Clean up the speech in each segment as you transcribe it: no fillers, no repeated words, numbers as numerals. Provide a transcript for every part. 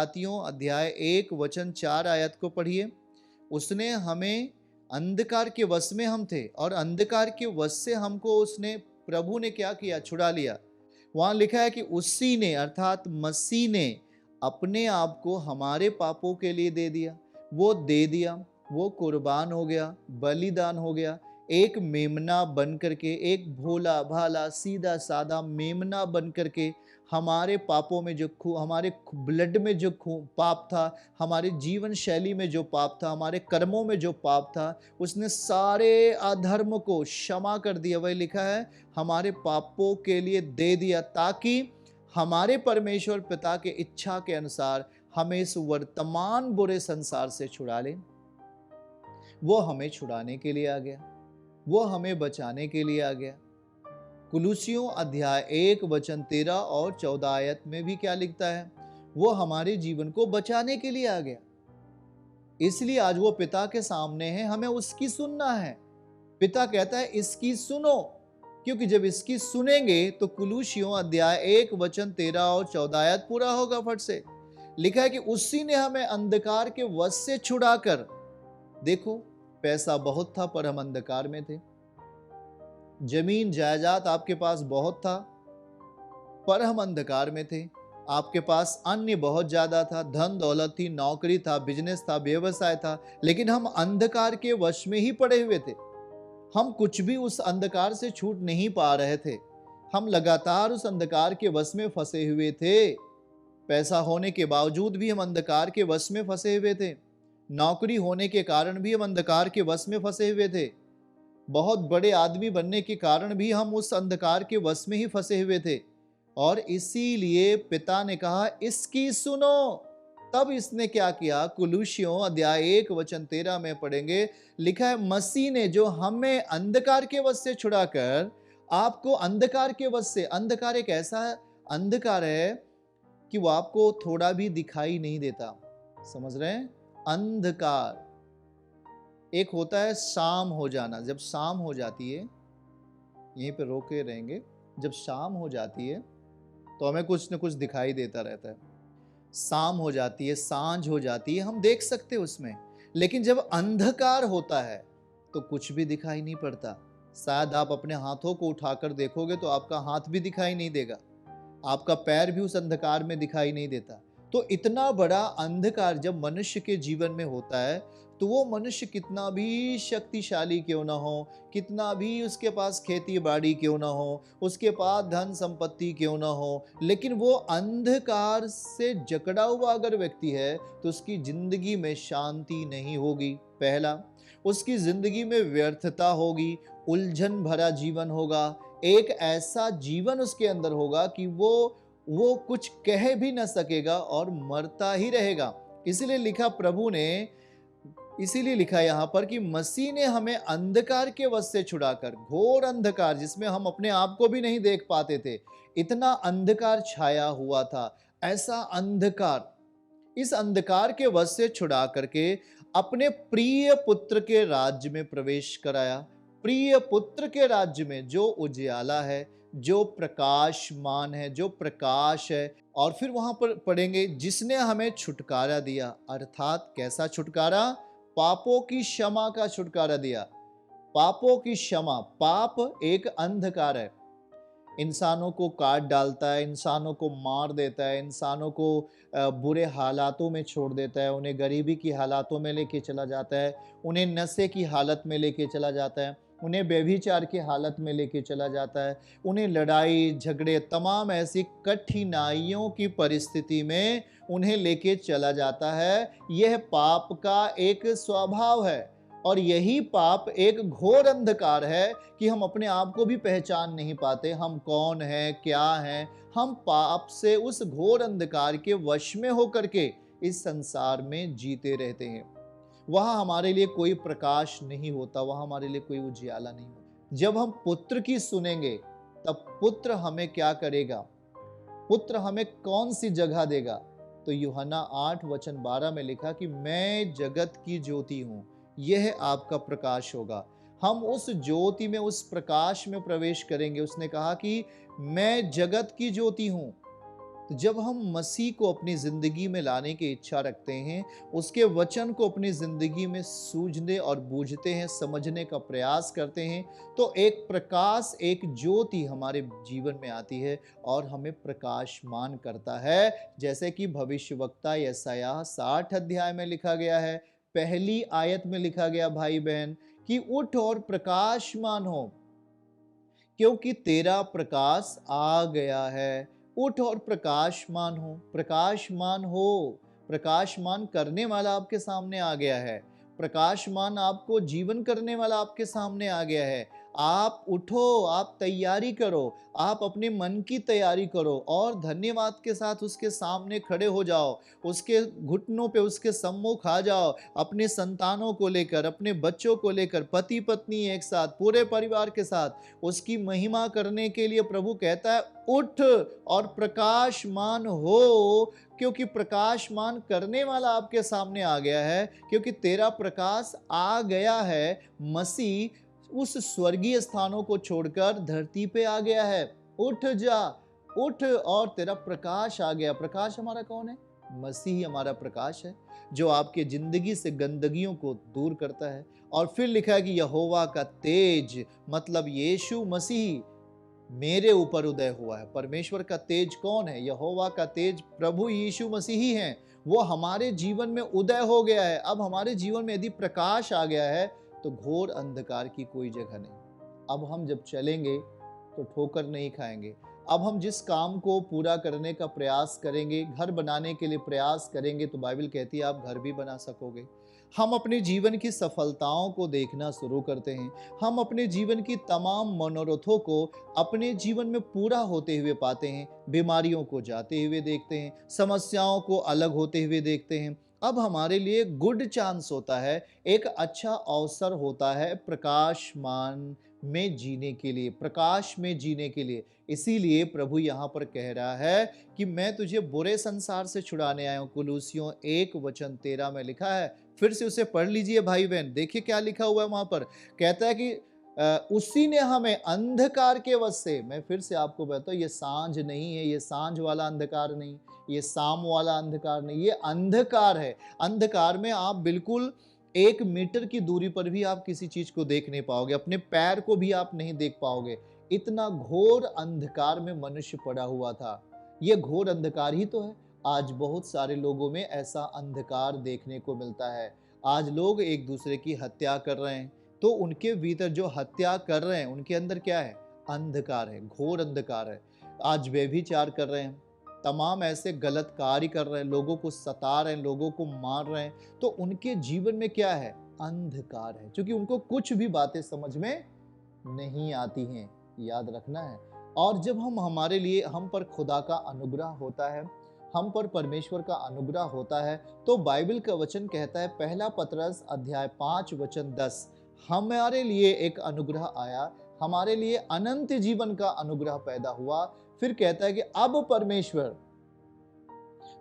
गलातियों अध्याय 1 वचन 4 आयत को पढ़िए। उसने हमें अंधकार के वश में हम थे और अंधकार के वश से हमको उसने प्रभु ने क्या किया, छुड़ा लिया। वहां लिखा है कि उसी ने अर्थात मसीह ने अपने आप को हमारे पापों के लिए दे दिया। वो दे दिया, वो कुर्बान हो गया, बलिदान हो गया, एक मेमना बन करके, एक भोला भाला सीधा साधा मेमना बन करके हमारे पापों में जो हमारे ब्लड में जो पाप था, हमारे जीवन शैली में जो पाप था, हमारे कर्मों में जो पाप था, उसने सारे अधर्म को क्षमा कर दिया। वही लिखा है हमारे पापों के लिए दे दिया, ताकि हमारे परमेश्वर पिता के इच्छा के अनुसार हमें इस वर्तमान बुरे संसार से छुड़ा ले। वो हमें छुड़ाने के लिए आ गया, वो हमें बचाने के लिए आ गया। कुलुसियों अध्याय 1 वचन 13 और 14 आयत में भी क्या लिखता है, वो हमारे जीवन को बचाने के लिए आ गया। इसलिए आज वो पिता के सामने है, हमें उसकी सुनना है। पिता कहता है इसकी सुनो, क्योंकि जब इसकी सुनेंगे तो कुलुसियों अध्याय 1 वचन 13 और 14 आयत पूरा होगा। फट से लिखा है कि उसी ने हमें अंधकार के वश से छुड़ाकर, देखो पैसा बहुत था पर हम अंधकार में थे, जमीन जायदाद आपके पास बहुत था पर हम अंधकार में थे, आपके पास अन्य बहुत ज्यादा था, धन दौलत थी, नौकरी था, बिजनेस था, व्यवसाय था, लेकिन हम अंधकार के वश में ही पड़े हुए थे। हम कुछ भी उस अंधकार से छूट नहीं पा रहे थे, हम लगातार उस अंधकार के वश में फंसे हुए थे। पैसा होने के बावजूद भी हम अंधकार के वश में फंसे हुए थे, नौकरी होने के कारण भी हम अंधकार के वश में फंसे हुए थे, बहुत बड़े आदमी बनने के कारण भी हम उस अंधकार के वश में ही फंसे हुए थे। और इसीलिए पिता ने कहा इसकी सुनो। तब इसने क्या किया, कुलुसियों अध्याय 1 वचन 13 में पढ़ेंगे, लिखा है मसीह ने जो हमें अंधकार के वश से छुड़ाकर आपको अंधकार के वश से, अंधकार एक ऐसा अंधकार है कि वो आपको थोड़ा भी दिखाई नहीं देता, समझ रहे हैं? अंधकार एक होता है शाम हो जाना, जब शाम हो जाती है, यहीं पे रोके रहेंगे, जब शाम हो जाती है तो हमें कुछ न कुछ दिखाई देता रहता है। शाम हो जाती है, सांझ हो जाती है, हम देख सकते हैं उसमें, लेकिन जब अंधकार होता है तो कुछ भी दिखाई नहीं पड़ता। शायद आप अपने हाथों को उठाकर देखोगे तो आपका हाथ भी दिखाई नहीं देगा, आपका पैर भी उस अंधकार में दिखाई नहीं देता। तो इतना बड़ा अंधकार जब मनुष्य के जीवन में होता है तो वो मनुष्य कितना भी शक्तिशाली क्यों ना हो, कितना भी उसके पास खेती बाड़ी क्यों ना हो, उसके पास धन संपत्ति क्यों ना हो, लेकिन वो अंधकार से जकड़ा हुआ अगर व्यक्ति है तो उसकी जिंदगी में शांति नहीं होगी। पहला, उसकी जिंदगी में व्यर्थता होगी, उलझन भरा जीवन होगा, एक ऐसा जीवन उसके अंदर होगा कि वो कुछ कह भी न सकेगा और मरता ही रहेगा। इसीलिए लिखा प्रभु ने, इसीलिए लिखा यहां पर कि मसीह ने हमें अंधकार के वश से छुड़ाकर, घोर अंधकार जिसमें हम अपने आप को भी नहीं देख पाते थे, इतना अंधकार छाया हुआ था, ऐसा अंधकार, इस अंधकार के वश से छुड़ा करके अपने प्रिय पुत्र के राज्य में प्रवेश कराया। प्रिय पुत्र के राज्य में जो उजियाला है, जो प्रकाशमान है, जो प्रकाश है। और फिर वहां पर पढ़ेंगे जिसने हमें छुटकारा दिया, अर्थात कैसा छुटकारा, पापों की क्षमा का छुटकारा दिया। पापों की क्षमा, पाप एक अंधकार है, इंसानों को काट डालता है, इंसानों को मार देता है, इंसानों को बुरे हालातों में छोड़ देता है, उन्हें गरीबी की हालातों में लेके चला जाता है, उन्हें नशे की हालत में लेके चला जाता है, उन्हें व्यभिचार की हालत में लेके चला जाता है, उन्हें लड़ाई झगड़े तमाम ऐसी कठिनाइयों की परिस्थिति में उन्हें लेके चला जाता है। यह पाप का एक स्वभाव है और यही पाप एक घोर अंधकार है कि हम अपने आप को भी पहचान नहीं पाते, हम कौन हैं, क्या हैं। हम पाप से उस घोर अंधकार के वश में होकर के इस संसार में जीते रहते हैं। वहां हमारे लिए कोई प्रकाश नहीं होता, वहां हमारे लिए कोई उजियाला नहीं होता। जब हम पुत्र की सुनेंगे तब पुत्र हमें क्या करेगा, पुत्र हमें कौन सी जगह देगा। तो यूहन्ना 8 वचन 12 में लिखा कि मैं जगत की ज्योति हूं, यह आपका प्रकाश होगा। हम उस ज्योति में, उस प्रकाश में प्रवेश करेंगे। उसने कहा कि मैं जगत की ज्योति हूं। तो जब हम मसीह को अपनी जिंदगी में लाने की इच्छा रखते हैं, उसके वचन को अपनी जिंदगी में सूझने और बूझते हैं, समझने का प्रयास करते हैं, तो एक प्रकाश, एक ज्योति हमारे जीवन में आती है और हमें प्रकाशमान करता है। जैसे कि भविष्यवक्ता यशायाह 60 अध्याय में लिखा गया है, पहली आयत में लिखा गया भाई बहन कि उठ और प्रकाशमान हो, क्योंकि तेरा प्रकाश आ गया है। उठ और प्रकाशमान हो, प्रकाशमान हो, प्रकाशमान करने वाला आपके सामने आ गया है, प्रकाशमान आपको जीवन करने वाला आपके सामने आ गया है। आप उठो, आप तैयारी करो, आप अपने मन की तैयारी करो और धन्यवाद के साथ उसके सामने खड़े हो जाओ, उसके घुटनों पे उसके सम्मुख आ जाओ, अपने संतानों को लेकर, अपने बच्चों को लेकर, पति पत्नी एक साथ, पूरे परिवार के साथ उसकी महिमा करने के लिए प्रभु कहता है उठ और प्रकाशमान हो, क्योंकि प्रकाशमान करने वाला आपके सामने आ गया है, क्योंकि तेरा प्रकाश आ गया है। मसीह उस स्वर्गीय स्थानों को छोड़कर धरती पे आ गया है। उठ जा, उठ और तेरा प्रकाश आ गया। प्रकाश हमारा कौन है? मसीह हमारा प्रकाश है, जो आपके जिंदगी से गंदगियों को दूर करता है। और फिर लिखा है कि यहोवा का तेज, मतलब यीशु मसीह मेरे ऊपर उदय हुआ है। परमेश्वर का तेज कौन है? यहोवा का तेज प्रभु यीशु मसीह ही है। वो हमारे जीवन में उदय हो गया है। अब हमारे जीवन में यदि प्रकाश आ गया है तो घोर अंधकार की कोई जगह नहीं। अब हम जब चलेंगे तो ठोकर नहीं खाएंगे। अब हम जिस काम को पूरा करने का प्रयास करेंगे, घर बनाने के लिए प्रयास करेंगे, तो बाइबल कहती है आप घर भी बना सकोगे। हम अपने जीवन की सफलताओं को देखना शुरू करते हैं। हम अपने जीवन की तमाम मनोरथों को अपने जीवन में पूरा होते हुए पाते हैं। बीमारियों को जाते हुए देखते हैं, समस्याओं को अलग होते हुए देखते हैं। अब हमारे लिए गुड चांस होता है, एक अच्छा अवसर होता है प्रकाशमान में जीने के लिए, प्रकाश में जीने के लिए। इसीलिए प्रभु यहाँ पर कह रहा है कि मैं तुझे बुरे संसार से छुड़ाने आया हूँ। कुलूसियों 1:13 में लिखा है। फिर से उसे पढ़ लीजिए भाई बहन, देखिए क्या लिखा हुआ है वहां पर। कहता है कि उसी ने हमें अंधकार के वश से, मैं फिर से आपको बताता हूं, ये सांझ नहीं है, ये सांझ वाला अंधकार नहीं, ये शाम वाला अंधकार नहीं, ये अंधकार है। अंधकार में आप बिल्कुल 1 मीटर की दूरी पर भी आप किसी चीज को देख नहीं पाओगे, अपने पैर को भी आप नहीं देख पाओगे। इतना घोर अंधकार में मनुष्य पड़ा हुआ था। ये घोर अंधकार ही तो है। आज बहुत सारे लोगों में ऐसा अंधकार देखने को मिलता है। आज लोग एक दूसरे की हत्या कर रहे हैं, तो उनके भीतर जो हत्या कर रहे हैं उनके अंदर क्या है? अंधकार है, घोर अंधकार है। आज व्यभिचार कर रहे हैं, तमाम ऐसे गलत कार्य कर रहे हैं, लोगों को सता रहे हैं, लोगों को मार रहे हैं, तो उनके जीवन में क्या है? अंधकार है, क्योंकि उनको कुछ भी बातें समझ में नहीं आती हैं। याद रखना है। और जब हमारे लिए, हम पर खुदा का अनुग्रह होता है, हम पर परमेश्वर का अनुग्रह होता है, तो बाइबल का वचन कहता है, पहला पतरस अध्याय 5:10, हमारे लिए एक अनुग्रह आया, हमारे लिए अनंत जीवन का अनुग्रह पैदा हुआ। फिर कहता है कि अब परमेश्वर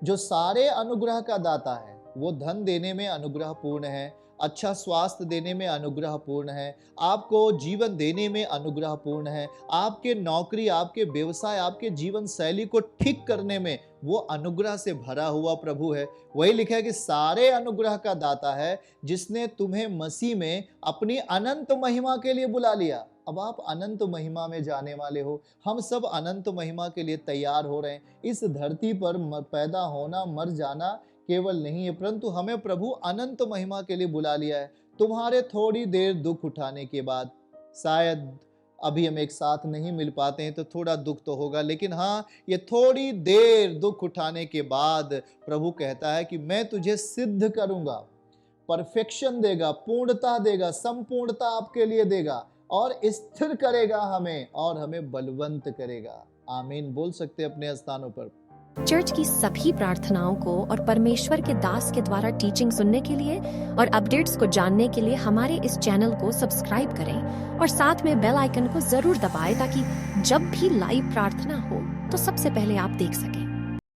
जो सारे अनुग्रह का दाता है, वो धन देने में अनुग्रह पूर्ण है, अच्छा स्वास्थ्य देने में अनुग्रह पूर्ण है, आपको जीवन देने में अनुग्रह पूर्ण है, आपके नौकरी, आपके व्यवसाय, आपके जीवन शैली को ठीक करने में वो अनुग्रह से भरा हुआ प्रभु है। वही लिखा है कि सारे अनुग्रह का दाता है, जिसने तुम्हें मसीह में अपनी अनंत महिमा के लिए बुला लिया। अब आप अनंत महिमा में जाने वाले हो। हम सब अनंत महिमा के लिए तैयार हो रहे हैं। इस धरती पर पैदा होना, मर जाना केवल नहीं है, परंतु हमें प्रभु अनंत महिमा के लिए बुला लिया है। तुम्हारे थोड़ी देर दुख उठाने के बाद, शायद अभी हम एक साथ नहीं मिल पाते हैं तो थोड़ा दुख तो होगा, लेकिन हाँ, ये थोड़ी देर दुख उठाने के बाद प्रभु कहता है कि मैं तुझे सिद्ध करूंगा, परफेक्शन देगा, पूर्णता देगा, संपूर्णता आपके लिए देगा और स्थिर करेगा हमें और हमें बलवंत करेगा। आमीन बोल सकते हैं अपने स्थानों पर। चर्च की सभी प्रार्थनाओं को और परमेश्वर के दास के द्वारा टीचिंग सुनने के लिए और अपडेट्स को जानने के लिए हमारे इस चैनल को सब्सक्राइब करें और साथ में बेल आइकन को जरूर दबाएं, ताकि जब भी लाइव प्रार्थना हो तो सबसे पहले आप देख सकें।